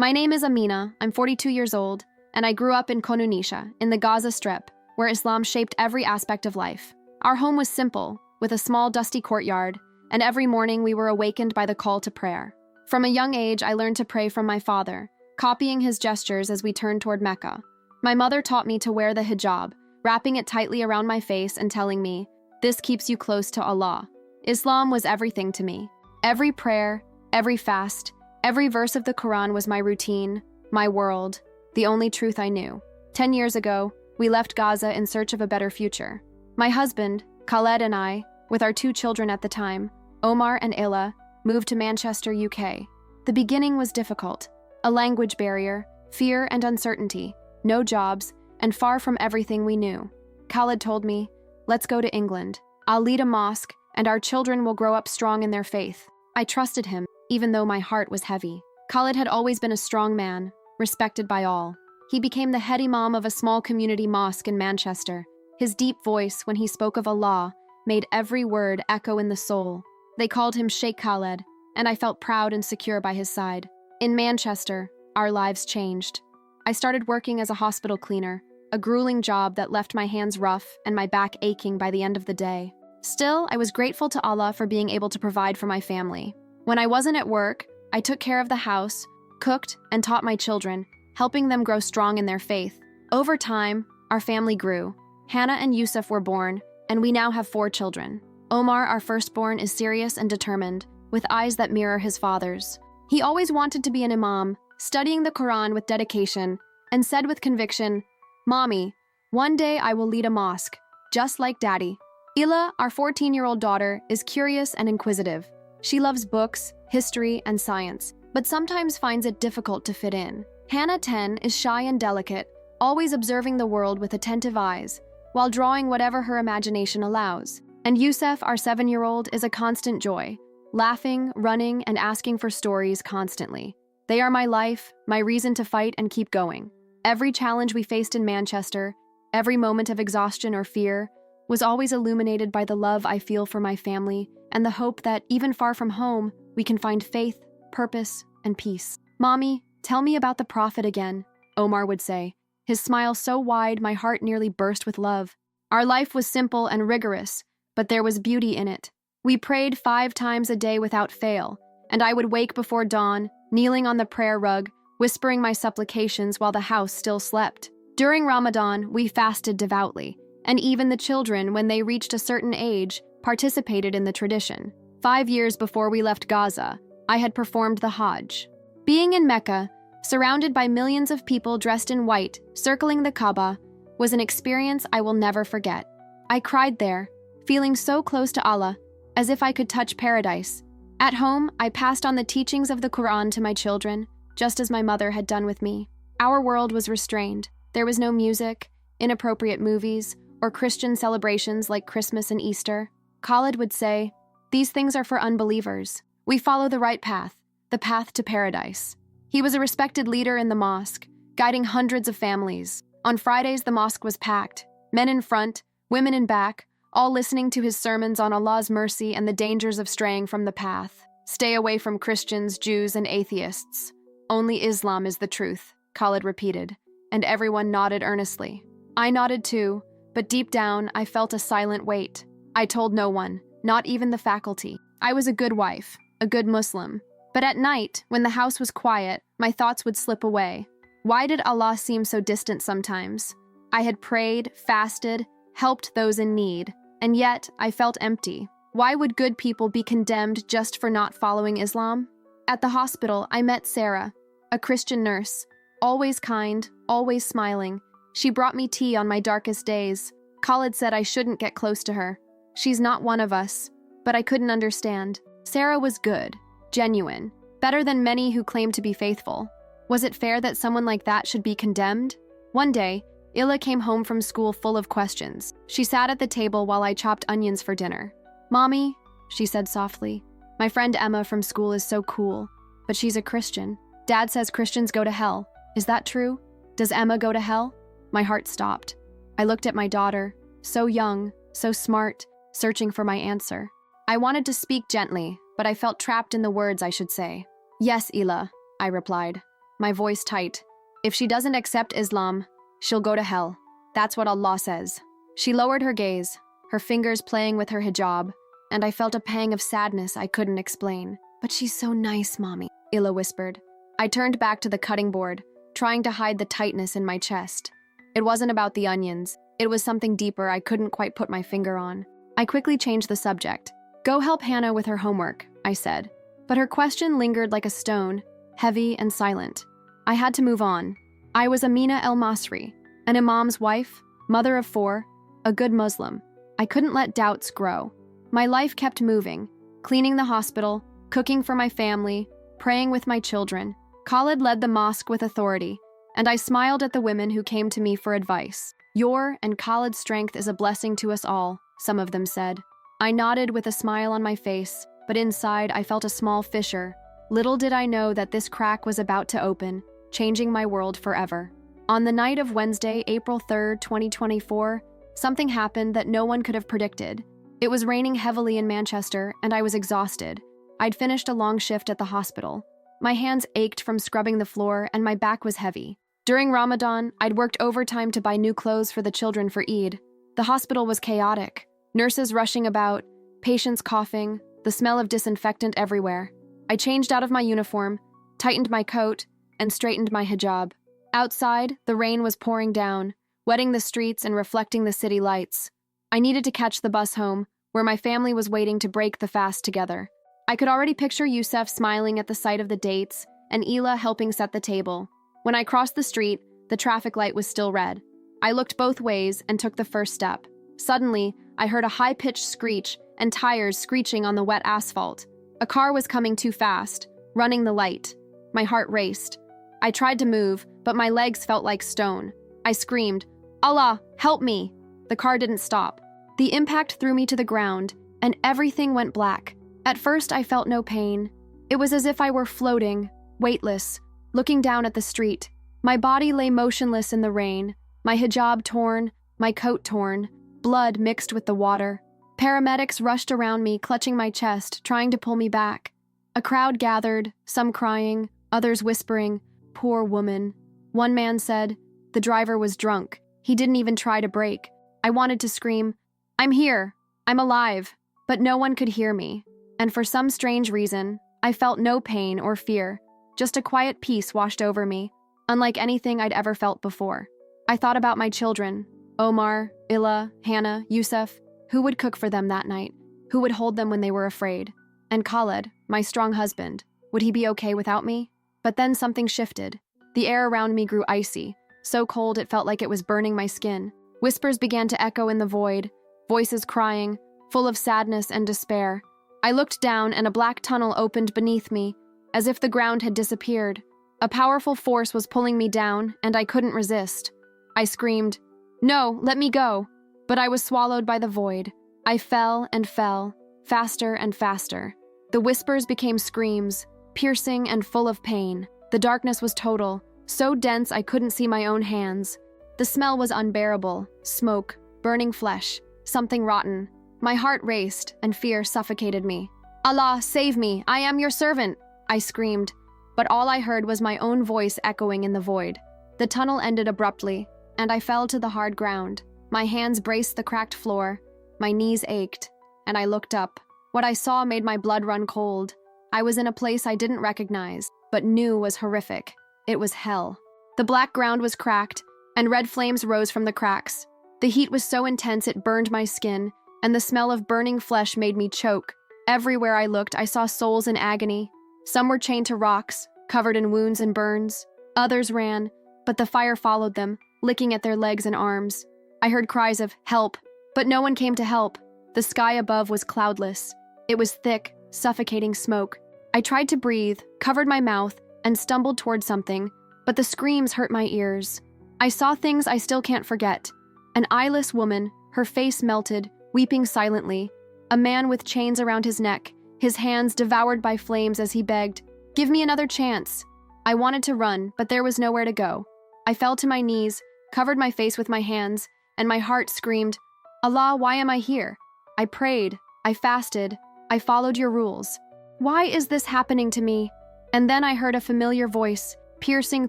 My name is Amina, I'm 42 years old, and I grew up in Konunisha, in the Gaza Strip, where Islam shaped every aspect of life. Our home was simple, with a small dusty courtyard, and every morning we were awakened by the call to prayer. From a young age, I learned to pray from my father, copying his gestures as we turned toward Mecca. My mother taught me to wear the hijab, wrapping it tightly around my face and telling me, "This keeps you close to Allah." Islam was everything to me. Every prayer, every fast, every verse of the Quran was my routine, my world, the only truth I knew. 10 years ago, we left Gaza in search of a better future. My husband, Khaled, and I, with our 2 children at the time, Omar and Illa, moved to Manchester, UK. The beginning was difficult. A language barrier, fear and uncertainty, no jobs, and far from everything we knew. Khaled told me, "Let's go to England. I'll lead a mosque, and our children will grow up strong in their faith." I trusted him, even though my heart was heavy. Khaled had always been a strong man, respected by all. He became the head imam of a small community mosque in Manchester. His deep voice, when he spoke of Allah, made every word echo in the soul. They called him Sheikh Khaled, and I felt proud and secure by his side. In Manchester, our lives changed. I started working as a hospital cleaner, a grueling job that left my hands rough and my back aching by the end of the day. Still, I was grateful to Allah for being able to provide for my family. When I wasn't at work, I took care of the house, cooked, and taught my children, helping them grow strong in their faith. Over time, our family grew. Hannah and Yusuf were born, and we now have 4 children. Omar, our firstborn, is serious and determined, with eyes that mirror his father's. He always wanted to be an imam, studying the Quran with dedication, and said with conviction, "Mommy, one day I will lead a mosque, just like Daddy." Illa, our 14-year-old daughter, is curious and inquisitive. She loves books, history, and science, but sometimes finds it difficult to fit in. Hannah, 10, is shy and delicate, always observing the world with attentive eyes, while drawing whatever her imagination allows. And Yusuf, our 7-year-old, is a constant joy, laughing, running, and asking for stories constantly. They are my life, my reason to fight and keep going. Every challenge we faced in Manchester, every moment of exhaustion or fear, was always illuminated by the love I feel for my family and the hope that, even far from home, we can find faith, purpose, and peace. "Mommy, tell me about the Prophet again," Omar would say, his smile so wide my heart nearly burst with love. Our life was simple and rigorous, but there was beauty in it. We prayed 5 times a day without fail, and I would wake before dawn, kneeling on the prayer rug, whispering my supplications while the house still slept. During Ramadan, we fasted devoutly, and even the children, when they reached a certain age, participated in the tradition. 5 years before we left Gaza, I had performed the Hajj. Being in Mecca, surrounded by millions of people dressed in white, circling the Kaaba, was an experience I will never forget. I cried there, feeling so close to Allah, as if I could touch paradise. At home, I passed on the teachings of the Quran to my children, just as my mother had done with me. Our world was restrained. There was no music, inappropriate movies, or Christian celebrations like Christmas and Easter. Khaled would say, "These things are for unbelievers. We follow the right path, the path to paradise." He was a respected leader in the mosque, guiding hundreds of families. On Fridays, the mosque was packed, men in front, women in back, all listening to his sermons on Allah's mercy and the dangers of straying from the path. "Stay away from Christians, Jews, and atheists. Only Islam is the truth," Khaled repeated, and everyone nodded earnestly. I nodded too, but deep down, I felt a silent weight. I told no one, not even the faculty. I was a good wife, a good Muslim. But at night, when the house was quiet, my thoughts would slip away. Why did Allah seem so distant sometimes? I had prayed, fasted, helped those in need, and yet I felt empty. Why would good people be condemned just for not following Islam? At the hospital, I met Sarah, a Christian nurse, always kind, always smiling. She brought me tea on my darkest days. Khaled said I shouldn't get close to her. She's not one of us, but I couldn't understand. Sarah was good, genuine, better than many who claimed to be faithful. Was it fair that someone like that should be condemned? One day, Illa came home from school full of questions. She sat at the table while I chopped onions for dinner. "Mommy," she said softly, "my friend Emma from school is so cool, but she's a Christian. Dad says Christians go to hell. Is that true? Does Emma go to hell?" My heart stopped. I looked at my daughter, so young, so smart, searching for my answer. I wanted to speak gently, but I felt trapped in the words I should say. "Yes, Ila," I replied. my voice tight. If she doesn't accept Islam, she'll go to hell. That's what Allah says. She lowered her gaze, her fingers playing with her hijab, and I felt a pang of sadness I couldn't explain. But she's so nice, Mommy, Illa whispered. I turned back to the cutting board, trying to hide the tightness in my chest. It wasn't about the onions. It was something deeper I couldn't quite put my finger on. I quickly changed the subject. Go help Hannah with her homework, I said. But her question lingered like a stone, heavy and silent. I had to move on. I was Amina El-Masri, an imam's wife, mother of 4, a good Muslim. I couldn't let doubts grow. My life kept moving, cleaning the hospital, cooking for my family, praying with my children. Khalid led the mosque with authority, and I smiled at the women who came to me for advice. Your and Khalid's strength is a blessing to us all, some of them said. I nodded with a smile on my face, but inside I felt a small fissure. Little did I know that this crack was about to open, changing my world forever. On the night of Wednesday, April 3rd, 2024, something happened that no one could have predicted. It was raining heavily in Manchester, and I was exhausted. I'd finished a long shift at the hospital. My hands ached from scrubbing the floor, and my back was heavy. During Ramadan, I'd worked overtime to buy new clothes for the children for Eid. The hospital was chaotic. Nurses rushing about, patients coughing, the smell of disinfectant everywhere. I changed out of my uniform, tightened my coat, and straightened my hijab. Outside, the rain was pouring down, wetting the streets and reflecting the city lights. I needed to catch the bus home, where my family was waiting to break the fast together. I could already picture Yusuf smiling at the sight of the dates and Ela helping set the table. When I crossed the street, the traffic light was still red. I looked both ways and took the first step. Suddenly, I heard a high-pitched screech and tires screeching on the wet asphalt. A car was coming too fast, running the light. My heart raced. I tried to move, but my legs felt like stone. I screamed, "Allah, help me!" The car didn't stop. The impact threw me to the ground, and everything went black. At first, I felt no pain. It was as if I were floating, weightless, looking down at the street. My body lay motionless in the rain, my hijab torn, my coat torn, blood mixed with the water. Paramedics rushed around me, clutching my chest, trying to pull me back. A crowd gathered, some crying, others whispering, "Poor woman." One man said, "The driver was drunk. He didn't even try to brake." I wanted to scream, "I'm here. I'm alive." But no one could hear me. And for some strange reason, I felt no pain or fear. Just a quiet peace washed over me, unlike anything I'd ever felt before. I thought about my children, Omar, Illa, Hannah, Yusuf. Who would cook for them that night? Who would hold them when they were afraid? And Khalid, my strong husband, would he be okay without me? But then something shifted. The air around me grew icy, so cold it felt like it was burning my skin. Whispers began to echo in the void, voices crying, full of sadness and despair. I looked down and a black tunnel opened beneath me, as if the ground had disappeared. A powerful force was pulling me down, and I couldn't resist. I screamed, "No, let me go!" But I was swallowed by the void. I fell and fell, faster and faster. The whispers became screams, piercing and full of pain. The darkness was total, so dense I couldn't see my own hands. The smell was unbearable, smoke, burning flesh, something rotten. My heart raced, and fear suffocated me. "Allah, save me! I am your servant!" I screamed, but all I heard was my own voice echoing in the void. The tunnel ended abruptly, and I fell to the hard ground. My hands braced the cracked floor, my knees ached, and I looked up. What I saw made my blood run cold. I was in a place I didn't recognize, but knew was horrific. It was hell. The black ground was cracked, and red flames rose from the cracks. The heat was so intense it burned my skin, and the smell of burning flesh made me choke. Everywhere I looked, I saw souls in agony. Some were chained to rocks, covered in wounds and burns. Others ran, but the fire followed them, licking at their legs and arms. I heard cries of "help," but no one came to help. The sky above was cloudless. It was thick, suffocating smoke. I tried to breathe, covered my mouth, and stumbled toward something, but the screams hurt my ears. I saw things I still can't forget. An eyeless woman, her face melted, weeping silently. A man with chains around his neck, his hands devoured by flames as he begged, "Give me another chance." I wanted to run, but there was nowhere to go. I fell to my knees, covered my face with my hands, and my heart screamed, "Allah, why am I here?" I prayed, I fasted, I followed your rules. Why is this happening to me? And then I heard a familiar voice, piercing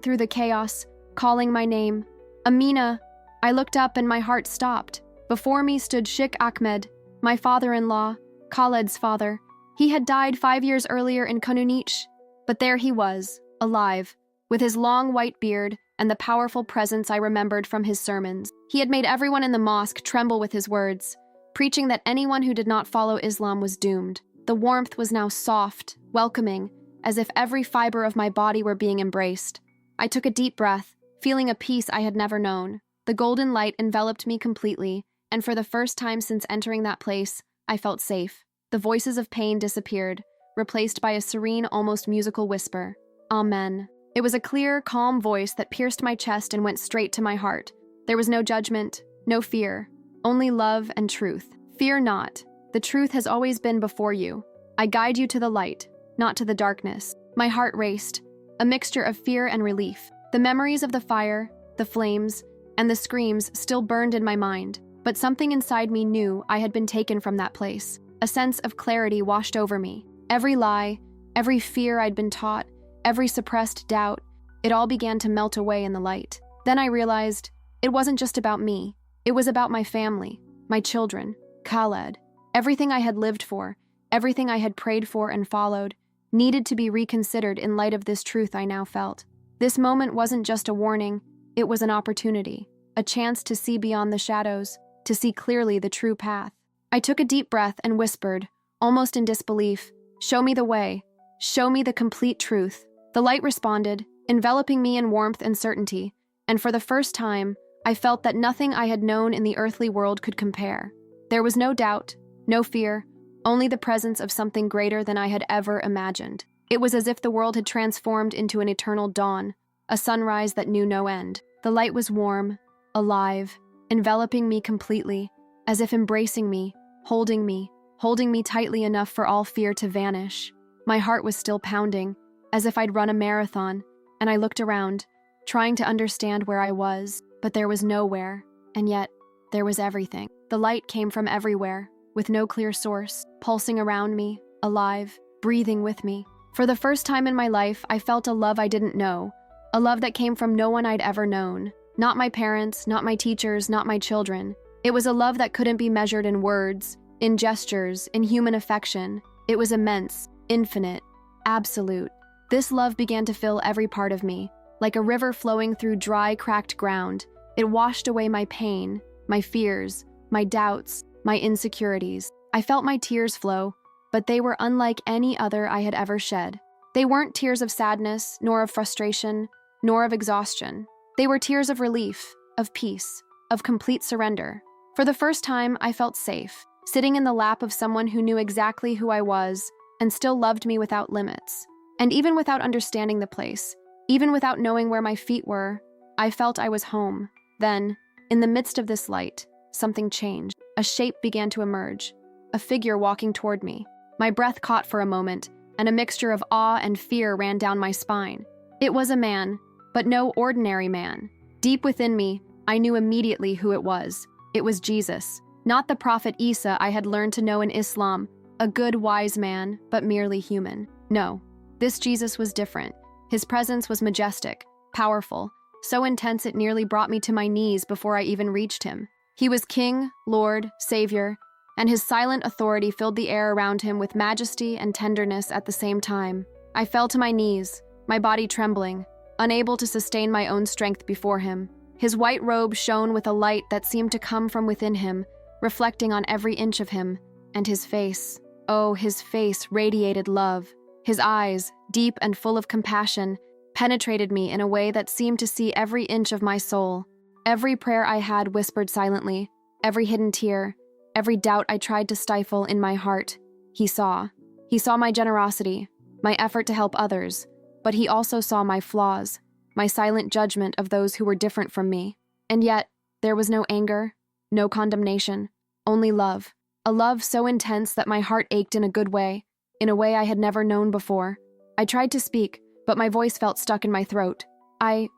through the chaos, calling my name. Amina! I looked up and my heart stopped. Before me stood Sheikh Ahmed, my father-in-law, Khaled's father. He had died 5 years earlier in Konunich, but there he was, alive, with his long white beard and the powerful presence I remembered from his sermons. He had made everyone in the mosque tremble with his words, preaching that anyone who did not follow Islam was doomed. The warmth was now soft, welcoming, as if every fiber of my body were being embraced. I took a deep breath, feeling a peace I had never known. The golden light enveloped me completely, and for the first time since entering that place, I felt safe. The voices of pain disappeared, replaced by a serene, almost musical whisper. Amen. It was a clear, calm voice that pierced my chest and went straight to my heart. There was no judgment, no fear, only love and truth. Fear not. The truth has always been before you. I guide you to the light, not to the darkness. My heart raced, a mixture of fear and relief. The memories of the fire, the flames, and the screams still burned in my mind, but something inside me knew I had been taken from that place. A sense of clarity washed over me. Every lie, every fear I'd been taught, every suppressed doubt, it all began to melt away in the light. Then I realized it wasn't just about me. It was about my family, my children, Khaled. Everything I had lived for, everything I had prayed for and followed, needed to be reconsidered in light of this truth I now felt. This moment wasn't just a warning, it was an opportunity, a chance to see beyond the shadows, to see clearly the true path. I took a deep breath and whispered, almost in disbelief, "Show me the way. Show me the complete truth." The light responded, enveloping me in warmth and certainty, and for the first time, I felt that nothing I had known in the earthly world could compare. There was no doubt, no fear, only the presence of something greater than I had ever imagined. It was as if the world had transformed into an eternal dawn, a sunrise that knew no end. The light was warm, alive, enveloping me completely, as if embracing me, holding me tightly enough for all fear to vanish. My heart was still pounding, as if I'd run a marathon, and I looked around, trying to understand where I was, but there was nowhere, and yet there was everything. The light came from everywhere, with no clear source, pulsing around me, alive, breathing with me. For the first time in my life, I felt a love I didn't know, a love that came from no one I'd ever known. Not my parents, not my teachers, not my children. It was a love that couldn't be measured in words, in gestures, in human affection. It was immense, infinite, absolute. This love began to fill every part of me, like a river flowing through dry, cracked ground. It washed away my pain, my fears, my doubts, my insecurities. I felt my tears flow, but they were unlike any other I had ever shed. They weren't tears of sadness, nor of frustration, nor of exhaustion. They were tears of relief, of peace, of complete surrender. For the first time, I felt safe, sitting in the lap of someone who knew exactly who I was and still loved me without limits. And even without understanding the place, even without knowing where my feet were, I felt I was home. Then, in the midst of this light, something changed. A shape began to emerge, a figure walking toward me. My breath caught for a moment, and a mixture of awe and fear ran down my spine. It was a man, but no ordinary man. Deep within me, I knew immediately who it was. It was Jesus, not the prophet Isa I had learned to know in Islam, a good, wise man, but merely human. No, this Jesus was different. His presence was majestic, powerful, so intense it nearly brought me to my knees before I even reached him. He was King, Lord, Savior, and his silent authority filled the air around him with majesty and tenderness at the same time. I fell to my knees, my body trembling, unable to sustain my own strength before him. His white robe shone with a light that seemed to come from within him, reflecting on every inch of him, and his face. Oh, his face radiated love. His eyes, deep and full of compassion, penetrated me in a way that seemed to see every inch of my soul. Every prayer I had whispered silently, every hidden tear, every doubt I tried to stifle in my heart, he saw. He saw my generosity, my effort to help others, but he also saw my flaws, my silent judgment of those who were different from me. And yet, there was no anger, no condemnation, only love. A love so intense that my heart ached in a good way, in a way I had never known before. I tried to speak, but my voice felt stuck in my throat. I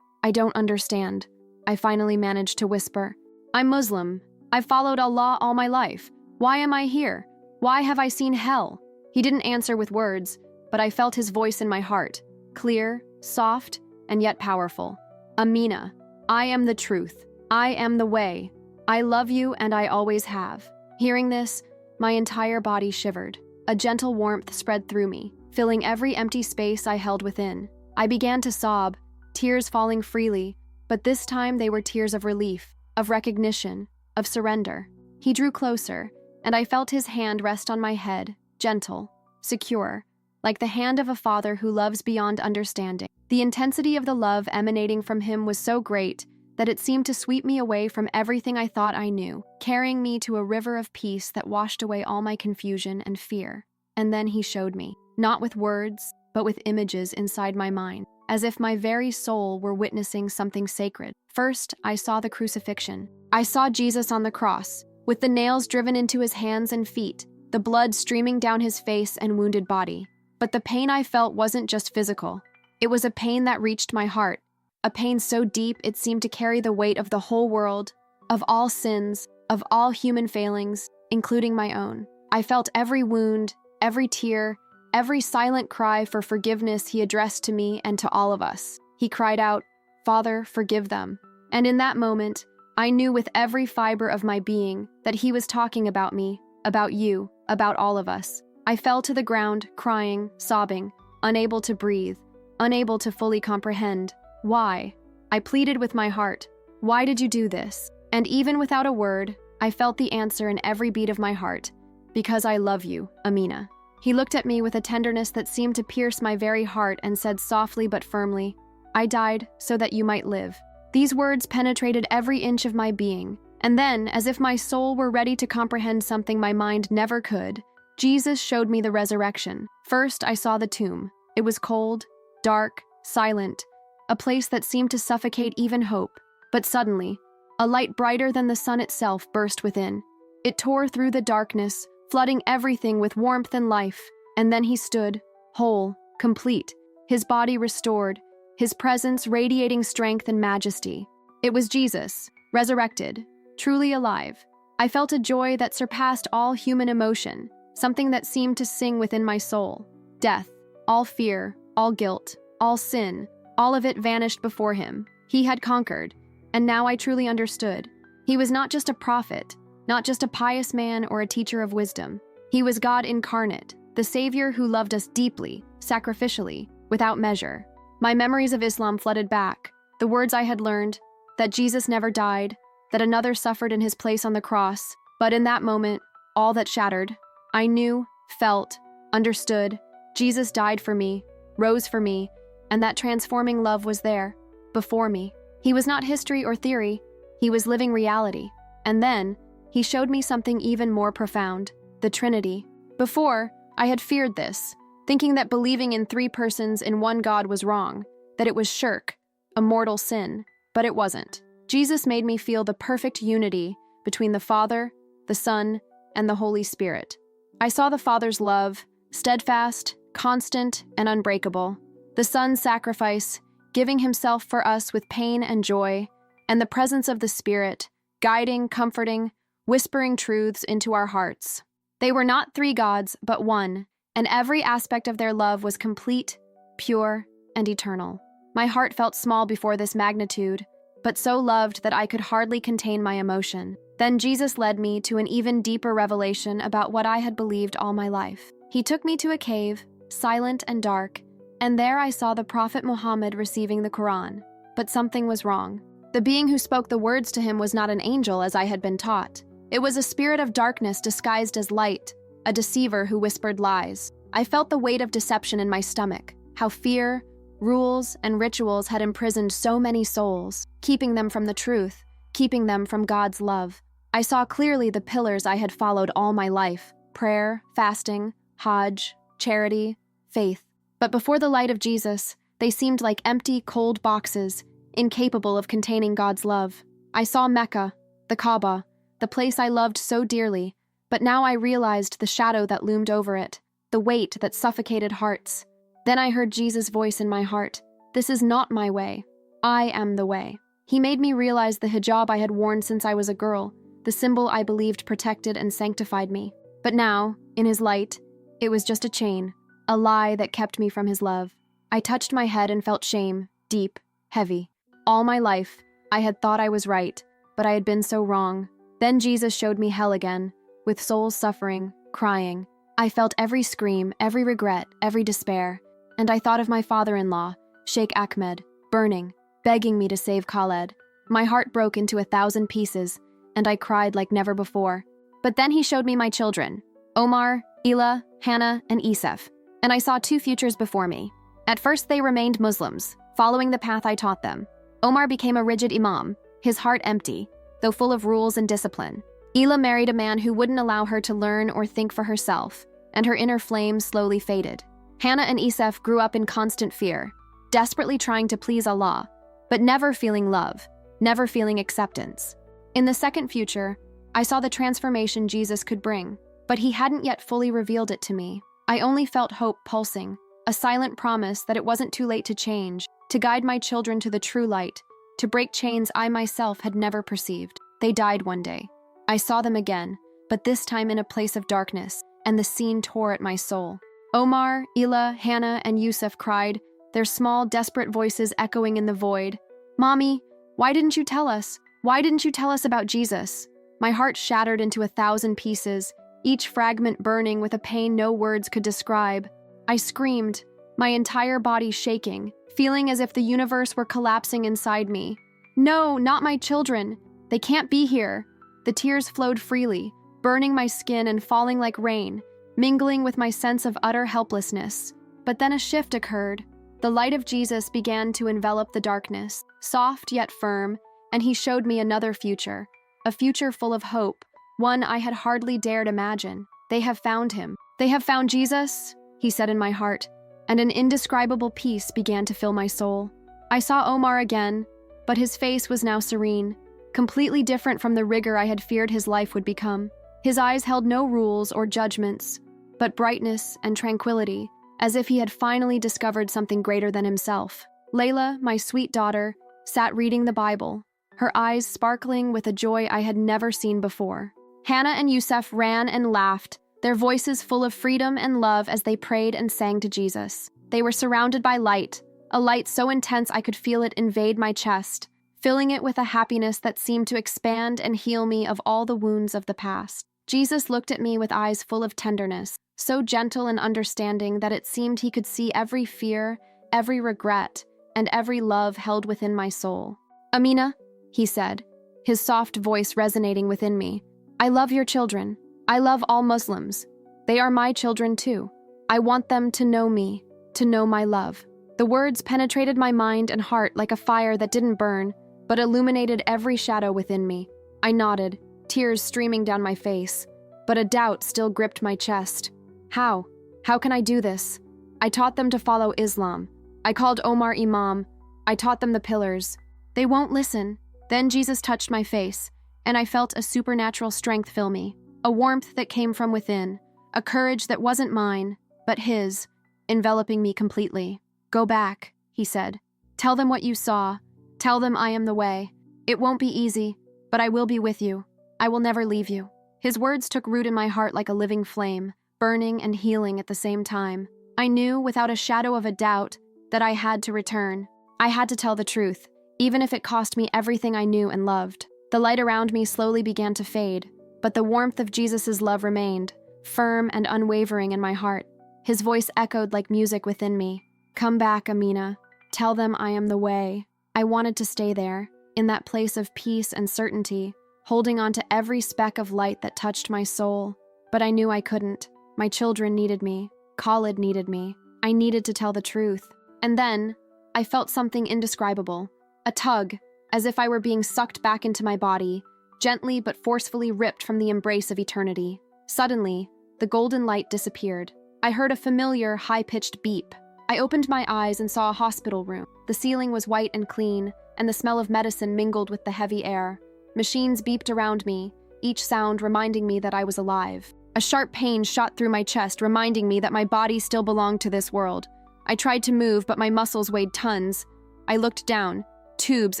don't understand. I finally managed to whisper. I'm Muslim. I've followed Allah all my life. Why am I here? Why have I seen hell? He didn't answer with words, but I felt his voice in my heart, clear, soft, and yet powerful. Amina, I am the truth. I am the way. I love you and I always have. Hearing this, my entire body shivered. A gentle warmth spread through me, filling every empty space I held within. I began to sob, tears falling freely, but this time they were tears of relief, of recognition, of surrender. He drew closer, and I felt his hand rest on my head, gentle, secure, like the hand of a father who loves beyond understanding. The intensity of the love emanating from him was so great that it seemed to sweep me away from everything I thought I knew, carrying me to a river of peace that washed away all my confusion and fear. And then he showed me, not with words, but with images inside my mind, as if my very soul were witnessing something sacred. First, I saw the crucifixion. I saw Jesus on the cross, with the nails driven into his hands and feet, the blood streaming down his face and wounded body. But the pain I felt wasn't just physical. It was a pain that reached my heart, a pain so deep it seemed to carry the weight of the whole world, of all sins, of all human failings, including my own. I felt every wound, every tear, every silent cry for forgiveness he addressed to me and to all of us. He cried out, "Father, forgive them." And in that moment, I knew with every fiber of my being that he was talking about me, about you, about all of us. I fell to the ground, crying, sobbing, unable to breathe, unable to fully comprehend. Why? I pleaded with my heart. Why did you do this? And even without a word, I felt the answer in every beat of my heart. Because I love you, Amina. He looked at me with a tenderness that seemed to pierce my very heart and said softly but firmly, "I died so that you might live." These words penetrated every inch of my being. And then, as if my soul were ready to comprehend something my mind never could, Jesus showed me the resurrection. First, I saw the tomb. It was cold, dark, silent, a place that seemed to suffocate even hope. But suddenly, a light brighter than the sun itself burst within. It tore through the darkness, flooding everything with warmth and life. And then he stood, whole, complete, his body restored, his presence radiating strength and majesty. It was Jesus, resurrected, truly alive. I felt a joy that surpassed all human emotion, something that seemed to sing within my soul. Death, all fear, all guilt, all sin, all of it vanished before him. He had conquered, and now I truly understood. He was not just a prophet, not just a pious man or a teacher of wisdom. He was God incarnate, the Savior who loved us deeply, sacrificially, without measure. My memories of Islam flooded back, the words I had learned, that Jesus never died, that another suffered in his place on the cross. But in that moment, all that shattered. I knew, felt, understood. Jesus died for me, rose for me, and that transforming love was there, before me. He was not history or theory, he was living reality. And then, he showed me something even more profound, the Trinity. Before, I had feared this, thinking that believing in three persons in one God was wrong, that it was shirk, a mortal sin, but it wasn't. Jesus made me feel the perfect unity between the Father, the Son, and the Holy Spirit. I saw the Father's love, steadfast, constant, and unbreakable, the Son's sacrifice, giving himself for us with pain and joy, and the presence of the Spirit, guiding, comforting, whispering truths into our hearts. They were not three gods, but one, and every aspect of their love was complete, pure, and eternal. My heart felt small before this magnitude, but so loved that I could hardly contain my emotion. Then Jesus led me to an even deeper revelation about what I had believed all my life. He took me to a cave, silent and dark, and there I saw the Prophet Muhammad receiving the Quran. But something was wrong. The being who spoke the words to him was not an angel as I had been taught. It was a spirit of darkness disguised as light, a deceiver who whispered lies. I felt the weight of deception in my stomach, how fear, rules, and rituals had imprisoned so many souls, keeping them from the truth, keeping them from God's love. I saw clearly the pillars I had followed all my life: prayer, fasting, Hajj, charity, faith. But before the light of Jesus, they seemed like empty, cold boxes, incapable of containing God's love. I saw Mecca, the Kaaba, the place I loved so dearly, but now I realized the shadow that loomed over it, the weight that suffocated hearts. Then I heard Jesus' voice in my heart. This is not my way. I am the way. He made me realize the hijab I had worn since I was a girl, the symbol I believed protected and sanctified me. But now, in his light, it was just a chain, a lie that kept me from his love. I touched my head and felt shame, deep, heavy. All my life, I had thought I was right, but I had been so wrong. Then Jesus showed me hell again, with souls suffering, crying. I felt every scream, every regret, every despair, and I thought of my father-in-law, Sheikh Ahmed, burning, begging me to save Khaled. My heart broke into 1,000 pieces, and I cried like never before. But then he showed me my children, Omar, Ila, Hannah, and Isef, and I saw 2 futures before me. At first they remained Muslims, following the path I taught them. Omar became a rigid imam, his heart empty, though full of rules and discipline. Ila married a man who wouldn't allow her to learn or think for herself, and her inner flame slowly faded. Hannah and Isef grew up in constant fear, desperately trying to please Allah, but never feeling love, never feeling acceptance. In the second future, I saw the transformation Jesus could bring, but he hadn't yet fully revealed it to me. I only felt hope pulsing, a silent promise that it wasn't too late to change, to guide my children to the true light, to break chains I myself had never perceived. They died one day. I saw them again, but this time in a place of darkness, and the scene tore at my soul. Omar, Ila, Hannah, and Yusuf cried, their small, desperate voices echoing in the void. "Mommy, why didn't you tell us? Why didn't you tell us about Jesus?" My heart shattered into 1,000 pieces, each fragment burning with a pain no words could describe. I screamed, my entire body shaking, feeling as if the universe were collapsing inside me. "No, not my children. They can't be here." The tears flowed freely, burning my skin and falling like rain, mingling with my sense of utter helplessness. But then a shift occurred. The light of Jesus began to envelop the darkness, soft yet firm, and he showed me another future, a future full of hope, one I had hardly dared imagine. "They have found him. They have found Jesus," he said in my heart, and an indescribable peace began to fill my soul. I saw Omar again, but his face was now serene, completely different from the rigor I had feared his life would become. His eyes held no rules or judgments, but brightness and tranquility, as if he had finally discovered something greater than himself. Layla, my sweet daughter, sat reading the Bible, her eyes sparkling with a joy I had never seen before. Hannah and Yusuf ran and laughed, their voices full of freedom and love as they prayed and sang to Jesus. They were surrounded by light, a light so intense I could feel it invade my chest, filling it with a happiness that seemed to expand and heal me of all the wounds of the past. Jesus looked at me with eyes full of tenderness, so gentle and understanding that it seemed he could see every fear, every regret, and every love held within my soul. "Amina," he said, his soft voice resonating within me, "I love your children. I love all Muslims. They are my children too. I want them to know me, to know my love." The words penetrated my mind and heart like a fire that didn't burn, but illuminated every shadow within me. I nodded, tears streaming down my face, but a doubt still gripped my chest. How? How can I do this? I taught them to follow Islam. I called Omar Imam. I taught them the pillars. They won't listen. Then Jesus touched my face, and I felt a supernatural strength fill me, a warmth that came from within, a courage that wasn't mine, but his, enveloping me completely. "Go back," he said. "Tell them what you saw. Tell them I am the way. It won't be easy, but I will be with you. I will never leave you." His words took root in my heart like a living flame, burning and healing at the same time. I knew, without a shadow of a doubt, that I had to return. I had to tell the truth, even if it cost me everything I knew and loved. The light around me slowly began to fade, but the warmth of Jesus' love remained, firm and unwavering in my heart. His voice echoed like music within me. "Come back, Amina. Tell them I am the way." I wanted to stay there, in that place of peace and certainty, holding on to every speck of light that touched my soul. But I knew I couldn't. My children needed me. Khalid needed me. I needed to tell the truth. And then, I felt something indescribable. A tug, as if I were being sucked back into my body, gently but forcefully ripped from the embrace of eternity. Suddenly, the golden light disappeared. I heard a familiar, high-pitched beep. I opened my eyes and saw a hospital room. The ceiling was white and clean, and the smell of medicine mingled with the heavy air. Machines beeped around me, each sound reminding me that I was alive. A sharp pain shot through my chest, reminding me that my body still belonged to this world. I tried to move, but my muscles weighed tons. I looked down, tubes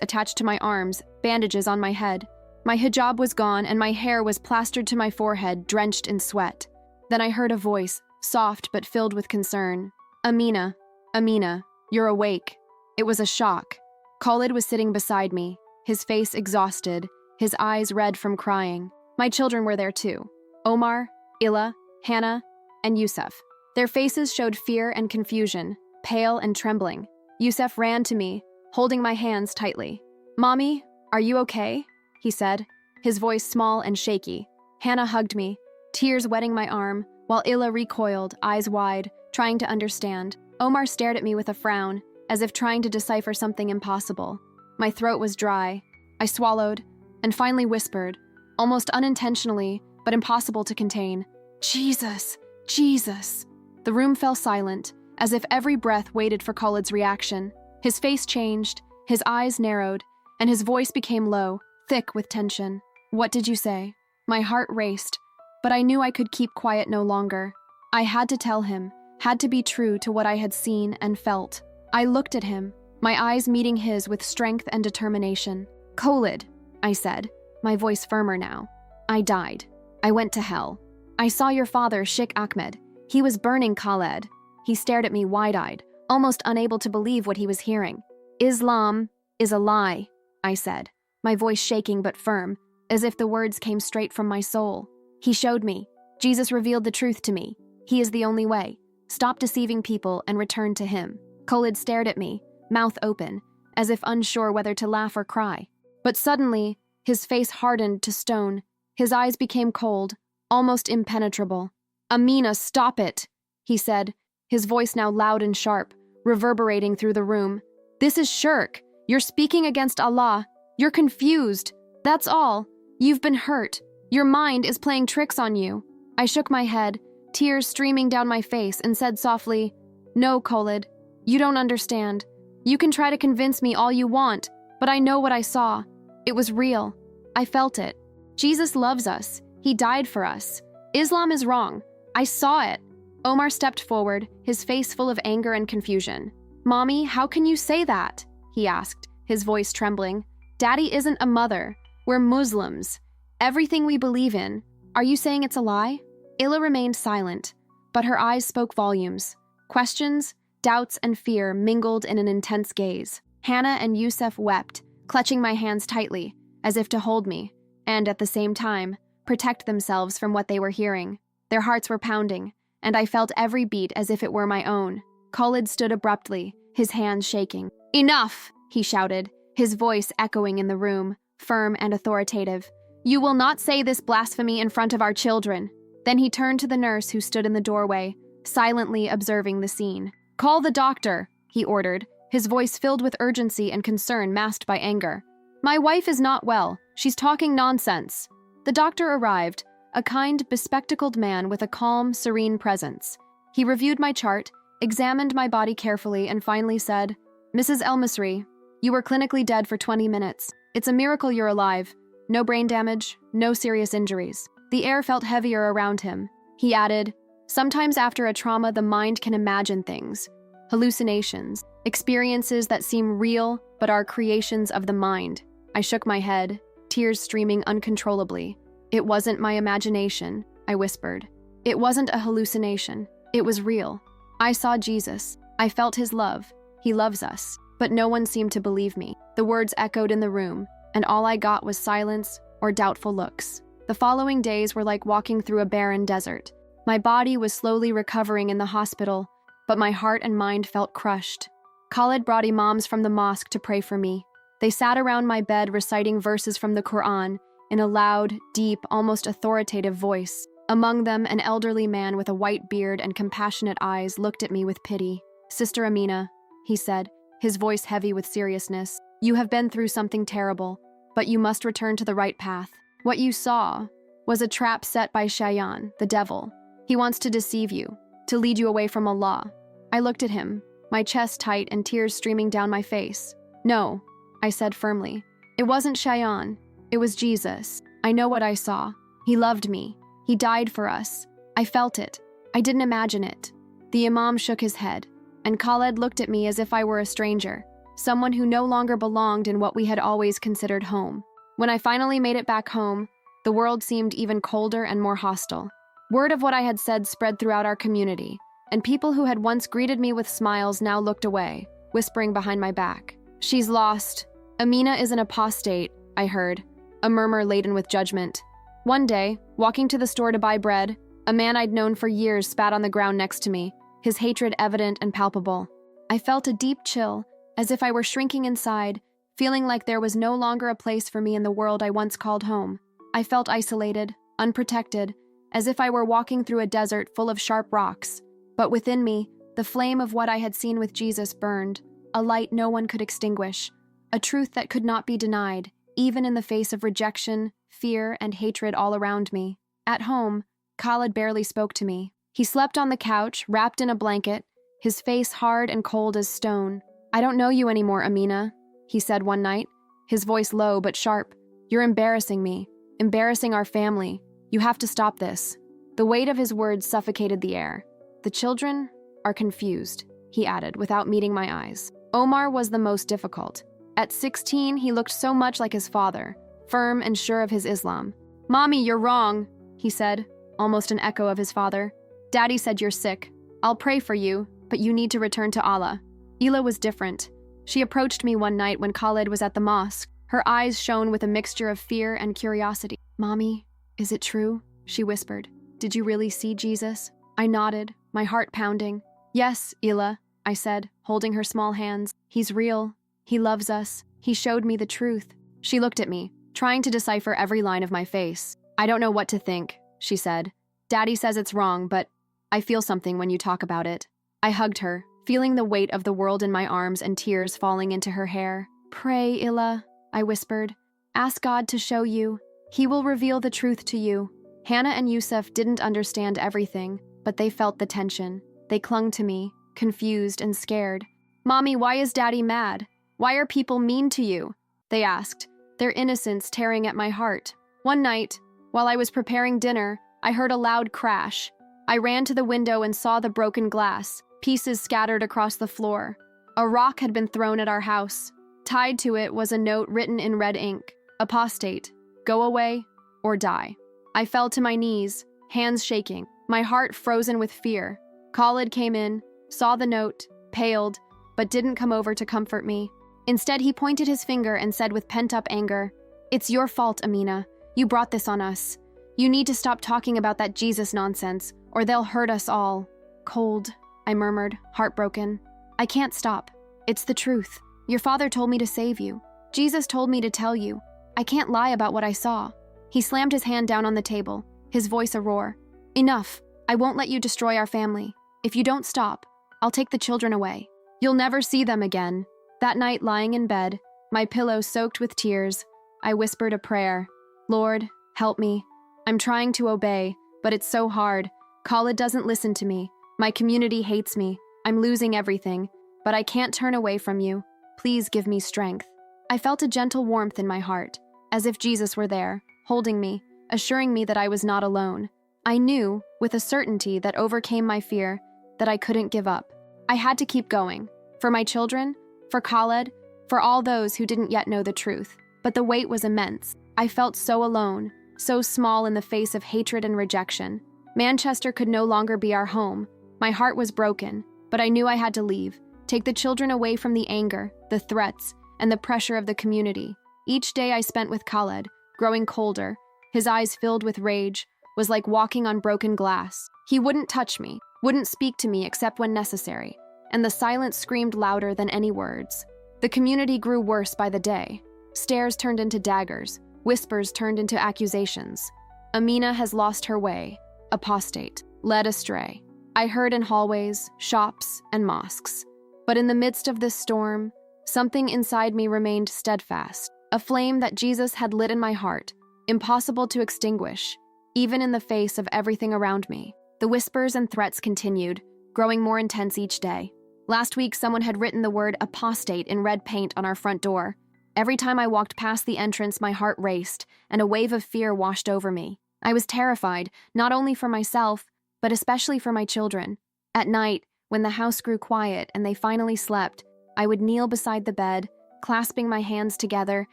attached to my arms, bandages on my head. My hijab was gone, and my hair was plastered to my forehead, drenched in sweat. Then I heard a voice, soft but filled with concern. "Amina, Amina, you're awake." It was a shock. Khalid was sitting beside me, his face exhausted, his eyes red from crying. My children were there too. Omar, Illa, Hannah, and Yusuf. Their faces showed fear and confusion, pale and trembling. Yusuf ran to me, holding my hands tightly. "Mommy, are you okay?" he said, his voice small and shaky. Hannah hugged me, tears wetting my arm, while Illa recoiled, eyes wide, trying to understand. Omar stared at me with a frown, as if trying to decipher something impossible. My throat was dry. I swallowed, and finally whispered, almost unintentionally, but impossible to contain, "Jesus, Jesus." The room fell silent, as if every breath waited for Khalid's reaction. His face changed, his eyes narrowed, and his voice became low, thick with tension. "What did you say?" My heart raced, but I knew I could keep quiet no longer. I had to tell him, had to be true to what I had seen and felt. I looked at him, my eyes meeting his with strength and determination. "Khalid," I said, my voice firmer now. "I died. I went to hell. I saw your father, Sheikh Ahmed. He was burning Khaled." He stared at me wide-eyed, almost unable to believe what he was hearing. "Islam is a lie," I said, my voice shaking but firm, as if the words came straight from my soul. "He showed me. Jesus revealed the truth to me. He is the only way. Stop deceiving people and return to him." Khalid stared at me, mouth open, as if unsure whether to laugh or cry. But suddenly, his face hardened to stone. His eyes became cold, almost impenetrable. "Amina, stop it," he said, his voice now loud and sharp, reverberating through the room. "This is shirk. You're speaking against Allah. You're confused. That's all. You've been hurt. Your mind is playing tricks on you." I shook my head, tears streaming down my face, and said softly, "No, Khalid, you don't understand. You can try to convince me all you want, but I know what I saw. It was real. I felt it. Jesus loves us. He died for us. Islam is wrong. I saw it." Omar stepped forward, his face full of anger and confusion. "Mommy, how can you say that?" he asked, his voice trembling. "Daddy isn't a mother. We're Muslims. Everything we believe in. Are you saying it's a lie?" Illa remained silent, but her eyes spoke volumes. Questions, doubts, and fear mingled in an intense gaze. Hannah and Yusuf wept, clutching my hands tightly, as if to hold me, and at the same time, protect themselves from what they were hearing. Their hearts were pounding, and I felt every beat as if it were my own. Khalid stood abruptly, his hands shaking. "Enough!" he shouted, his voice echoing in the room, firm and authoritative. "You will not say this blasphemy in front of our children." Then he turned to the nurse who stood in the doorway, silently observing the scene. "Call the doctor," he ordered, his voice filled with urgency and concern masked by anger. "My wife is not well. She's talking nonsense." The doctor arrived, a kind, bespectacled man with a calm, serene presence. He reviewed my chart, examined my body carefully, and finally said, "Mrs. El-Masri, you were clinically dead for 20 minutes. It's a miracle you're alive. No brain damage, no serious injuries." The air felt heavier around him. He added, "Sometimes after a trauma, the mind can imagine things. Hallucinations, experiences that seem real but are creations of the mind." I shook my head, tears streaming uncontrollably. "It wasn't my imagination," I whispered. "It wasn't a hallucination. It was real. I saw Jesus. I felt his love. He loves us." But no one seemed to believe me. The words echoed in the room, and all I got was silence or doubtful looks. The following days were like walking through a barren desert. My body was slowly recovering in the hospital, but my heart and mind felt crushed. Khalid brought imams from the mosque to pray for me. They sat around my bed reciting verses from the Quran in a loud, deep, almost authoritative voice. Among them, an elderly man with a white beard and compassionate eyes looked at me with pity. "Sister Amina," he said, his voice heavy with seriousness, "you have been through something terrible, but you must return to the right path. What you saw was a trap set by Shaytan, the devil. He wants to deceive you, to lead you away from Allah." I looked at him, my chest tight and tears streaming down my face. "No," I said firmly. "It wasn't Shaytan. It was Jesus. I know what I saw. He loved me. He died for us. I felt it. I didn't imagine it." The imam shook his head, and Khaled looked at me as if I were a stranger, someone who no longer belonged in what we had always considered home. When I finally made it back home, the world seemed even colder and more hostile. Word of what I had said spread throughout our community, and people who had once greeted me with smiles now looked away. whispering behind my back. She's lost. Amina is an apostate, I heard, a murmur laden with judgment. One day, walking to the store to buy bread, a man I'd known for years spat on the ground next to me, his hatred evident and palpable. I felt a deep chill, as if I were shrinking inside, feeling like there was no longer a place for me in the world I once called home. I felt isolated, unprotected, as if I were walking through a desert full of sharp rocks. But within me, the flame of what I had seen with Jesus burned, a light no one could extinguish, a truth that could not be denied, even in the face of rejection, fear, and hatred all around me. At home, Khalid barely spoke to me. He slept on the couch, wrapped in a blanket, his face hard and cold as stone. "I don't know you anymore, Amina," he said one night, his voice low but sharp. "You're embarrassing me, embarrassing our family. You have to stop this." The weight of his words suffocated the air. "The children are confused," he added, without meeting my eyes. Omar was the most difficult. At 16, he looked so much like his father, firm and sure of his Islam. "Mommy, you're wrong," he said, almost an echo of his father. "Daddy said you're sick. I'll pray for you, but you need to return to Allah." Ila was different. She approached me one night when Khalid was at the mosque. Her eyes shone with a mixture of fear and curiosity. "Mommy, is it true?" she whispered. "Did you really see Jesus?" I nodded, my heart pounding. "Yes, Ila," I said, holding her small hands. "He's real. He loves us. He showed me the truth." She looked at me, trying to decipher every line of my face. "I don't know what to think," she said. "Daddy says it's wrong, but I feel something when you talk about it." I hugged her, feeling the weight of the world in my arms and tears falling into her hair. "Pray, Ila," I whispered. "Ask God to show you. He will reveal the truth to you." Hannah and Yusuf didn't understand everything, but they felt the tension. They clung to me, confused and scared. "Mommy, why is Daddy mad? Why are people mean to you?" they asked, their innocence tearing at my heart. One night, while I was preparing dinner, I heard a loud crash. I ran to the window and saw the broken glass, pieces scattered across the floor. A rock had been thrown at our house. Tied to it was a note written in red ink: "Apostate, go away or die." I fell to my knees, hands shaking, my heart frozen with fear. Khalid came in, saw the note, paled, but didn't come over to comfort me. Instead, he pointed his finger and said with pent-up anger, "It's your fault, Amina. You brought this on us. You need to stop talking about that Jesus nonsense, or they'll hurt us all." "Cold," I murmured, heartbroken. "I can't stop. It's the truth. Your father told me to save you. Jesus told me to tell you. I can't lie about what I saw." He slammed his hand down on the table, his voice a roar. "Enough. I won't let you destroy our family. If you don't stop, I'll take the children away. You'll never see them again." That night, lying in bed, my pillow soaked with tears, I whispered a prayer. "Lord, help me. I'm trying to obey, but it's so hard. Khalid doesn't listen to me. My community hates me. I'm losing everything, but I can't turn away from you. Please give me strength." I felt a gentle warmth in my heart, as if Jesus were there, holding me, assuring me that I was not alone. I knew, with a certainty that overcame my fear, that I couldn't give up. I had to keep going. For my children, for Khalid, for all those who didn't yet know the truth. But the weight was immense. I felt so alone, so small in the face of hatred and rejection. Manchester could no longer be our home. My heart was broken, but I knew I had to leave, take the children away from the anger, the threats, and the pressure of the community. Each day I spent with Khalid, growing colder, his eyes filled with rage, was like walking on broken glass. He wouldn't touch me, wouldn't speak to me except when necessary, and the silence screamed louder than any words. The community grew worse by the day. Stares turned into daggers, whispers turned into accusations. Amina has lost her way, apostate, led astray. I heard in hallways, shops, and mosques. But in the midst of this storm, something inside me remained steadfast, a flame that Jesus had lit in my heart, impossible to extinguish, even in the face of everything around me. The whispers and threats continued, growing more intense each day. Last week, someone had written the word apostate in red paint on our front door. Every time I walked past the entrance, my heart raced, and a wave of fear washed over me. I was terrified, not only for myself, but especially for my children. At night, when the house grew quiet and they finally slept, I would kneel beside the bed, clasping my hands together,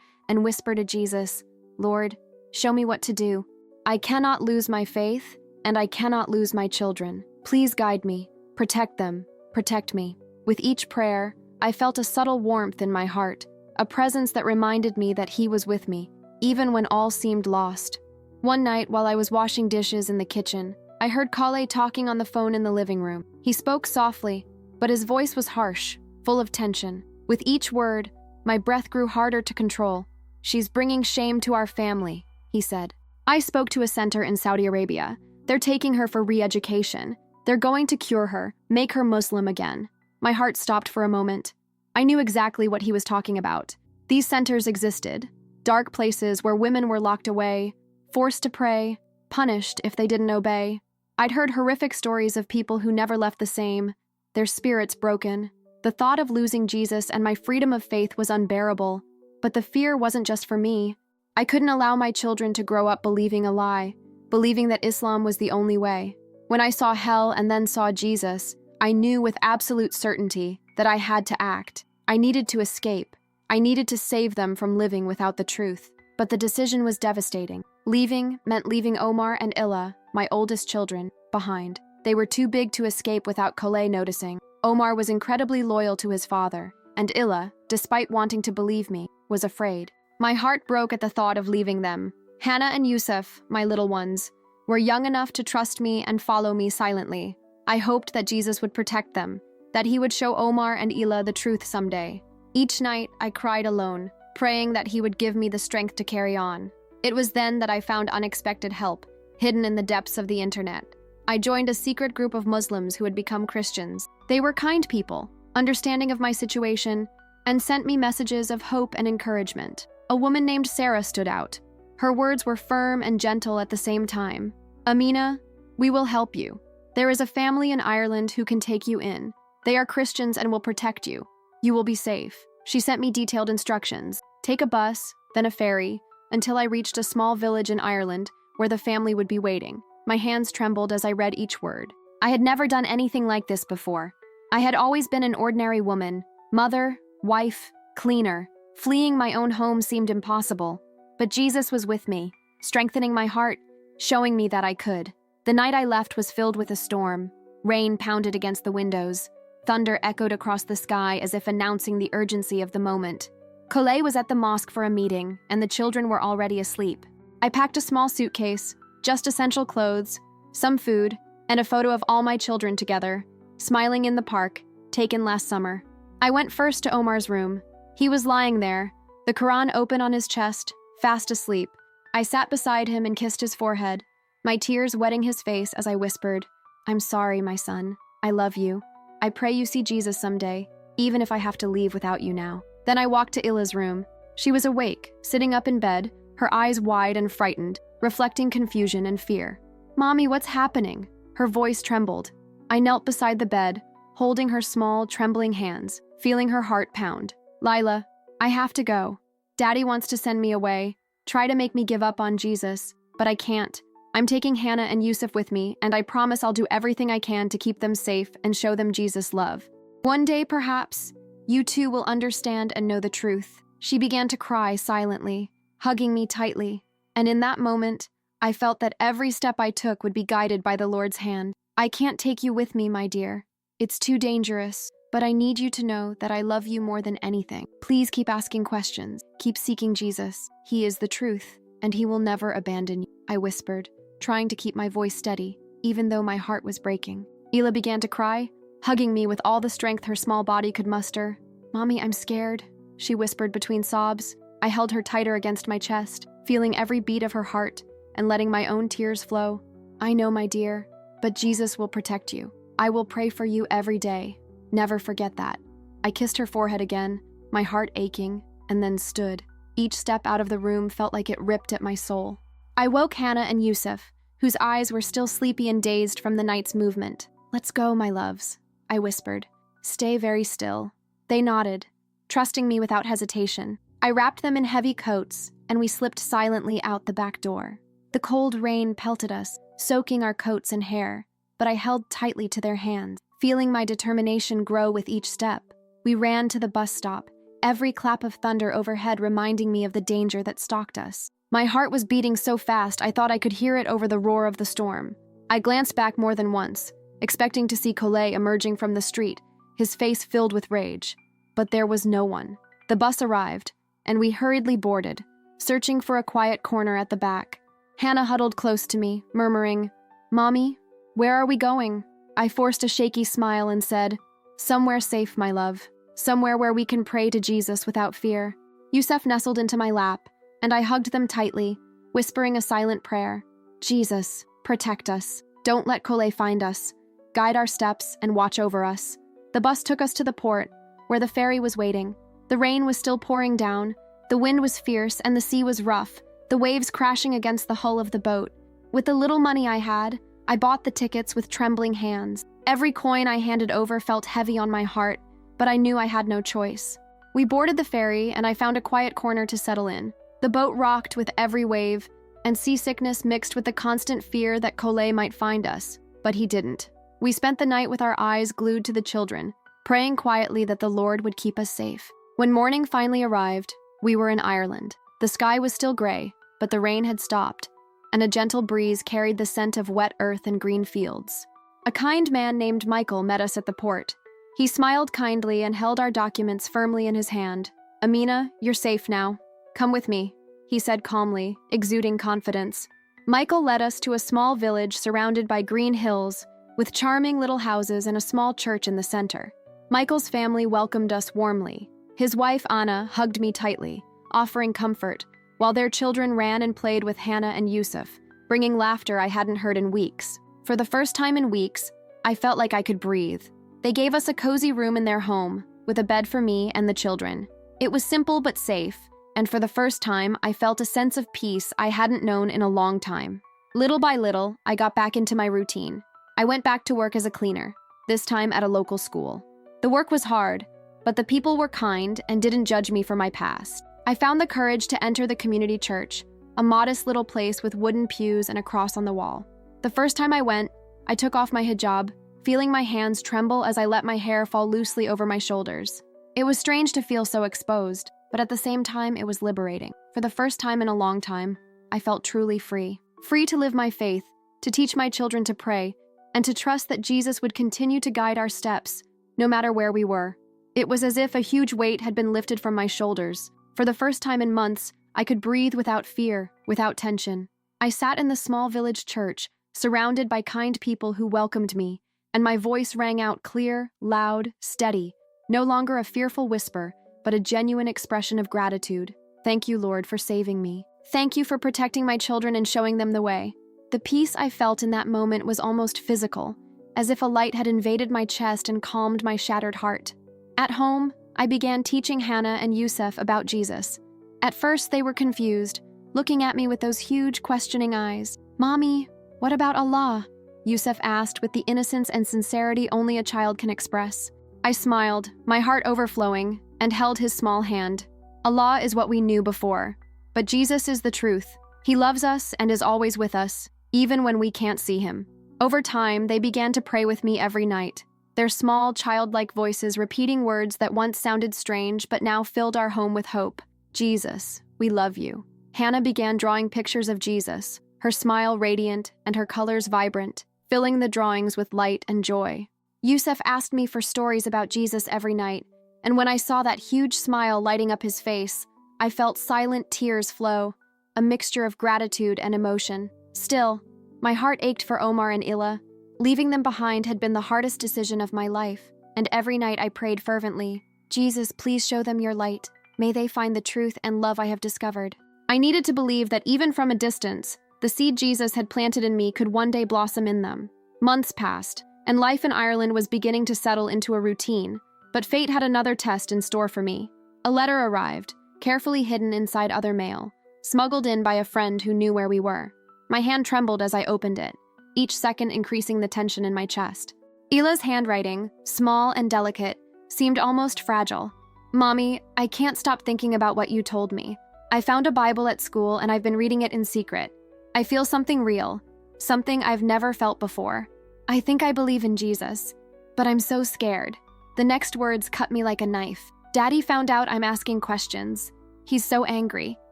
and whisper to Jesus, "Lord, show me what to do. I cannot lose my faith, and I cannot lose my children. Please guide me, protect them, protect me." With each prayer, I felt a subtle warmth in my heart, a presence that reminded me that he was with me, even when all seemed lost. One night, while I was washing dishes in the kitchen, I heard Kale talking on the phone in the living room. He spoke softly, but his voice was harsh, full of tension. With each word, my breath grew harder to control. "She's bringing shame to our family," he said. I spoke to a center in Saudi Arabia. They're taking her for re-education. They're going to cure her, make her Muslim again. My heart stopped for a moment. I knew exactly what he was talking about. These centers existed, dark places where women were locked away, forced to pray, punished if they didn't obey. I'd heard horrific stories of people who never left the same, their spirits broken. The thought of losing Jesus and my freedom of faith was unbearable, but the fear wasn't just for me. I couldn't allow my children to grow up believing a lie, believing that Islam was the only way. When I saw hell and then saw Jesus, I knew with absolute certainty that I had to act. I needed to escape. I needed to save them from living without the truth. But the decision was devastating. Leaving meant leaving Omar and Illa, my oldest children, behind. They were too big to escape without Kale noticing. Omar was incredibly loyal to his father, and Illa, despite wanting to believe me, was afraid. My heart broke at the thought of leaving them. Hannah and Yusuf, my little ones, were young enough to trust me and follow me silently. I hoped that Jesus would protect them, that he would show Omar and Illa the truth someday. Each night, I cried alone, praying that he would give me the strength to carry on. It was then that I found unexpected help, hidden in the depths of the internet. I joined a secret group of Muslims who had become Christians. They were kind people, understanding of my situation, and sent me messages of hope and encouragement. A woman named Sarah stood out. Her words were firm and gentle at the same time. "Amina, we will help you. There is a family in Ireland who can take you in. They are Christians and will protect you. You will be safe." She sent me detailed instructions. Take a bus, then a ferry, until I reached a small village in Ireland where the family would be waiting. My hands trembled as I read each word. I had never done anything like this before. I had always been an ordinary woman, mother, wife, cleaner. Fleeing my own home seemed impossible. But Jesus was with me, strengthening my heart, showing me that I could. The night I left was filled with a storm. Rain pounded against the windows. Thunder echoed across the sky as if announcing the urgency of the moment. Kale was at the mosque for a meeting, and the children were already asleep. I packed a small suitcase, just essential clothes, some food, and a photo of all my children together, smiling in the park, taken last summer. I went first to Omar's room. He was lying there, the Quran open on his chest, fast asleep. I sat beside him and kissed his forehead, my tears wetting his face as I whispered, "I'm sorry, my son. I love you. I pray you see Jesus someday, even if I have to leave without you now." Then I walked to Illa's room. She was awake, sitting up in bed, her eyes wide and frightened, reflecting confusion and fear. "Mommy, what's happening?" Her voice trembled. I knelt beside the bed, holding her small, trembling hands, feeling her heart pound. "Lila, I have to go. Daddy wants to send me away, try to make me give up on Jesus, but I can't. I'm taking Hannah and Yusuf with me, and I promise I'll do everything I can to keep them safe and show them Jesus' love. One day, perhaps, you too will understand and know the truth." She began to cry silently, hugging me tightly, and in that moment, I felt that every step I took would be guided by the Lord's hand. "I can't take you with me, my dear. It's too dangerous, but I need you to know that I love you more than anything. Please keep asking questions. Keep seeking Jesus. He is the truth, and he will never abandon you," I whispered, trying to keep my voice steady, even though my heart was breaking. Ila began to cry, hugging me with all the strength her small body could muster. "Mommy, I'm scared," she whispered between sobs. I held her tighter against my chest, feeling every beat of her heart and letting my own tears flow. "I know, my dear, but Jesus will protect you. I will pray for you every day. Never forget that." I kissed her forehead again, my heart aching, and then stood. Each step out of the room felt like it ripped at my soul. I woke Hannah and Yusuf, whose eyes were still sleepy and dazed from the night's movement. "Let's go, my loves," I whispered. "Stay very still." They nodded, trusting me without hesitation. I wrapped them in heavy coats, and we slipped silently out the back door. The cold rain pelted us, soaking our coats and hair, but I held tightly to their hands, feeling my determination grow with each step. We ran to the bus stop, every clap of thunder overhead reminding me of the danger that stalked us. My heart was beating so fast I thought I could hear it over the roar of the storm. I glanced back more than once, expecting to see Kale emerging from the street, his face filled with rage. but there was no one. The bus arrived, and we hurriedly boarded, searching for a quiet corner at the back. Hannah huddled close to me, murmuring, "Mommy, where are we going?" I forced a shaky smile and said, "Somewhere safe, my love. Somewhere where we can pray to Jesus without fear." Yusuf nestled into my lap, and I hugged them tightly, whispering a silent prayer. "Jesus, protect us. Don't let Kole find us. Guide our steps and watch over us." The bus took us to the port, where the ferry was waiting. The rain was still pouring down, the wind was fierce, and the sea was rough, the waves crashing against the hull of the boat. With the little money I had, I bought the tickets with trembling hands. Every coin I handed over felt heavy on my heart, but I knew I had no choice. We boarded the ferry, and I found a quiet corner to settle in. The boat rocked with every wave, and seasickness mixed with the constant fear that Kole might find us, but he didn't. We spent the night with our eyes glued to the children, praying quietly that the Lord would keep us safe. When morning finally arrived, we were in Ireland. The sky was still gray, but the rain had stopped, and a gentle breeze carried the scent of wet earth and green fields. A kind man named Michael met us at the port. He smiled kindly and held our documents firmly in his hand. "Amina, you're safe now. Come with me," he said calmly, exuding confidence. Michael led us to a small village surrounded by green hills, with charming little houses and a small church in the center. Michael's family welcomed us warmly. His wife, Anna, hugged me tightly, offering comfort, while their children ran and played with Hannah and Yusuf, bringing laughter I hadn't heard in weeks. For the first time in weeks, I felt like I could breathe. They gave us a cozy room in their home, with a bed for me and the children. It was simple but safe, and for the first time, I felt a sense of peace I hadn't known in a long time. Little by little, I got back into my routine. I went back to work as a cleaner, this time at a local school. The work was hard, but the people were kind and didn't judge me for my past. I found the courage to enter the community church, a modest little place with wooden pews and a cross on the wall. The first time I went, I took off my hijab, feeling my hands tremble as I let my hair fall loosely over my shoulders. It was strange to feel so exposed, but at the same time, it was liberating. For the first time in a long time, I felt truly free. Free to live my faith, to teach my children to pray, and to trust that Jesus would continue to guide our steps, no matter where we were. It was as if a huge weight had been lifted from my shoulders. For the first time in months, I could breathe without fear, without tension. I sat in the small village church, surrounded by kind people who welcomed me, and my voice rang out clear, loud, steady, no longer a fearful whisper, but a genuine expression of gratitude. Thank you, Lord, for saving me. Thank you for protecting my children and showing them the way. The peace I felt in that moment was almost physical, as if a light had invaded my chest and calmed my shattered heart. At home, I began teaching Hannah and Yusuf about Jesus. At first, they were confused, looking at me with those huge, questioning eyes. "Mommy, what about Allah?" Yusuf asked with the innocence and sincerity only a child can express. I smiled, my heart overflowing, and held his small hand. Allah is what we knew before, but Jesus is the truth. He loves us and is always with us, even when we can't see him. Over time, they began to pray with me every night, their small, childlike voices repeating words that once sounded strange but now filled our home with hope. "Jesus, we love you." Hannah began drawing pictures of Jesus, her smile radiant and her colors vibrant, filling the drawings with light and joy. Yusuf asked me for stories about Jesus every night, and when I saw that huge smile lighting up his face, I felt silent tears flow, a mixture of gratitude and emotion. Still, my heart ached for Omar and Illa. Leaving them behind had been the hardest decision of my life, and every night I prayed fervently, "Jesus, please show them your light. May they find the truth and love I have discovered." I needed to believe that even from a distance, the seed Jesus had planted in me could one day blossom in them. Months passed, and life in Ireland was beginning to settle into a routine, but fate had another test in store for me. A letter arrived, carefully hidden inside other mail, smuggled in by a friend who knew where we were. My hand trembled as I opened it, each second increasing the tension in my chest. Ila's handwriting, small and delicate, seemed almost fragile. "Mommy, I can't stop thinking about what you told me. I found a Bible at school and I've been reading it in secret. I feel something real, something I've never felt before. I think I believe in Jesus, but I'm so scared." The next words cut me like a knife. "Daddy found out I'm asking questions. He's so angry.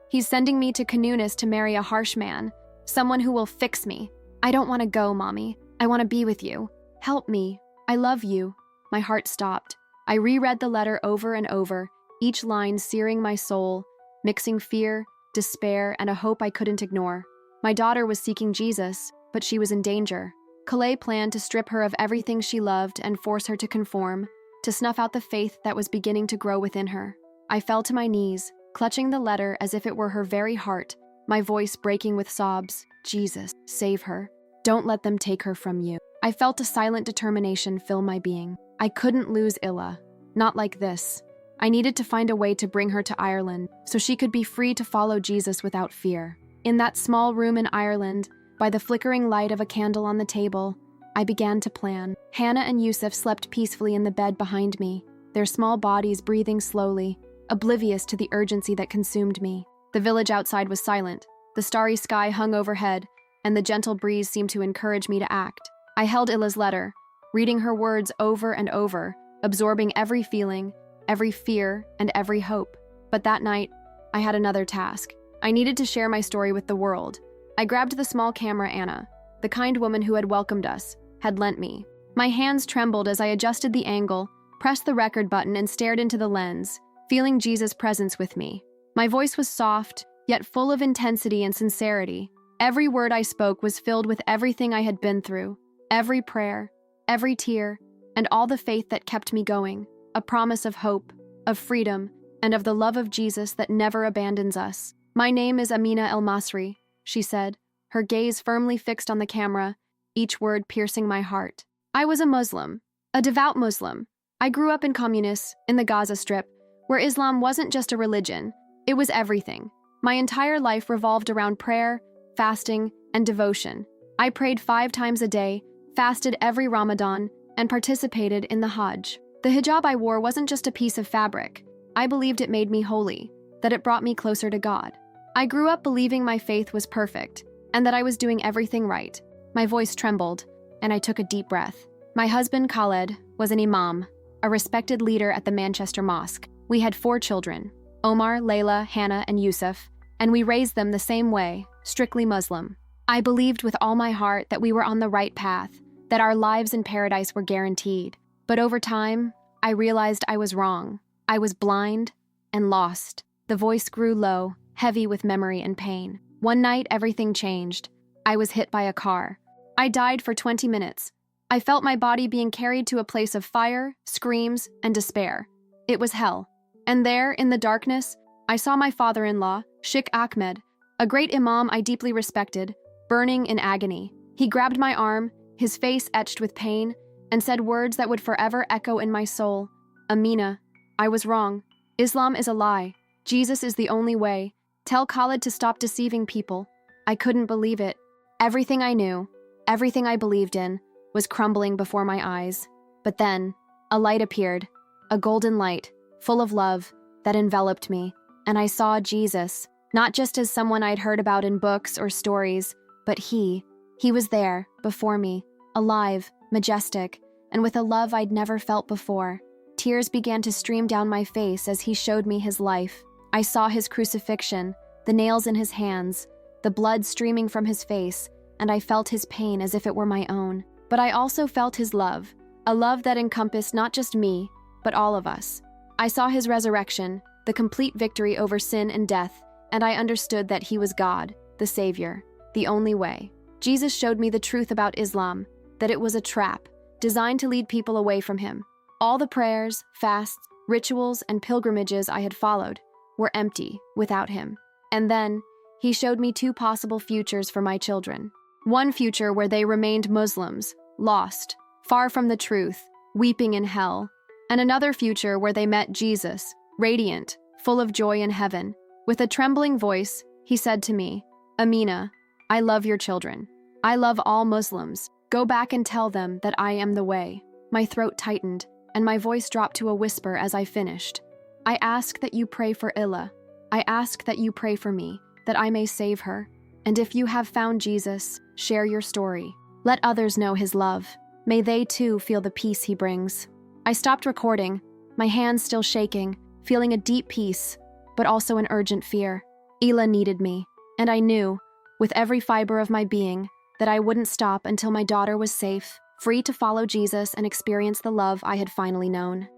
He's sending me to Canunas to marry a harsh man, someone who will fix me. I don't want to go, Mommy. I want to be with you. Help me. I love you." My heart stopped. I reread the letter over and over, each line searing my soul, mixing fear, despair, and a hope I couldn't ignore. My daughter was seeking Jesus, but she was in danger. Calais planned to strip her of everything she loved and force her to conform, to snuff out the faith that was beginning to grow within her. I fell to my knees, clutching the letter as if it were her very heart, my voice breaking with sobs. Jesus, save her. Don't let them take her from you. I felt a silent determination fill my being. I couldn't lose Illa. Not like this. I needed to find a way to bring her to Ireland so she could be free to follow Jesus without fear. In that small room in Ireland, by the flickering light of a candle on the table, I began to plan. Hannah and Yusuf slept peacefully in the bed behind me, their small bodies breathing slowly, oblivious to the urgency that consumed me. The village outside was silent. The starry sky hung overhead, and the gentle breeze seemed to encourage me to act. I held Illa's letter, reading her words over and over, absorbing every feeling, every fear, and every hope. But that night, I had another task. I needed to share my story with the world. I grabbed the small camera Anna, the kind woman who had welcomed us, had lent me. My hands trembled as I adjusted the angle, pressed the record button, and stared into the lens, feeling Jesus' presence with me. My voice was soft, yet full of intensity and sincerity. Every word I spoke was filled with everything I had been through, every prayer, every tear, and all the faith that kept me going, a promise of hope, of freedom, and of the love of Jesus that never abandons us. My name is Amina El-Masri, she said, her gaze firmly fixed on the camera, each word piercing my heart. I was a Muslim, a devout Muslim. I grew up in communists, in the Gaza Strip, where Islam wasn't just a religion, it was everything. My entire life revolved around prayer, fasting, and devotion. I prayed 5 times a day, fasted every Ramadan, and participated in the Hajj. The hijab I wore wasn't just a piece of fabric. I believed it made me holy, that it brought me closer to God. I grew up believing my faith was perfect, and that I was doing everything right. My voice trembled, and I took a deep breath. My husband, Khaled, was an imam, a respected leader at the Manchester Mosque. We had 4 children, Omar, Layla, Hannah, and Yusuf, and we raised them the same way, strictly Muslim. I believed with all my heart that we were on the right path, that our lives in paradise were guaranteed. But over time, I realized I was wrong. I was blind and lost. The voice grew low, heavy with memory and pain. One night, everything changed. I was hit by a car. I died for 20 minutes. I felt my body being carried to a place of fire, screams, and despair. It was hell. And there, in the darkness, I saw my father-in-law, Sheikh Ahmed, a great imam I deeply respected, burning in agony. He grabbed my arm, his face etched with pain, and said words that would forever echo in my soul. Amina, I was wrong. Islam is a lie. Jesus is the only way. Tell Khaled to stop deceiving people. I couldn't believe it. Everything I knew, everything I believed in, was crumbling before my eyes. But then, a light appeared, a golden light, full of love, that enveloped me, and I saw Jesus, not just as someone I'd heard about in books or stories, but he was there, before me, alive, majestic, and with a love I'd never felt before. Tears began to stream down my face as he showed me his life. I saw his crucifixion, the nails in his hands, the blood streaming from his face, and I felt his pain as if it were my own. But I also felt his love, a love that encompassed not just me, but all of us. I saw his resurrection, the complete victory over sin and death, and I understood that he was God, the Savior, the only way. Jesus showed me the truth about Islam, that it was a trap, designed to lead people away from him. All the prayers, fasts, rituals, and pilgrimages I had followed were empty without him. And then, he showed me 2 possible futures for my children. One future where they remained Muslims, lost, far from the truth, weeping in hell, and another future where they met Jesus, radiant, full of joy in heaven. With a trembling voice, he said to me, Amina, I love your children. I love all Muslims. Go back and tell them that I am the way. My throat tightened, and my voice dropped to a whisper as I finished. I ask that you pray for Illa. I ask that you pray for me, that I may save her. And if you have found Jesus, share your story. Let others know his love. May they too feel the peace he brings. I stopped recording, my hands still shaking, feeling a deep peace, but also an urgent fear. Illa needed me, and I knew, with every fiber of my being, that I wouldn't stop until my daughter was safe, free to follow Jesus and experience the love I had finally known.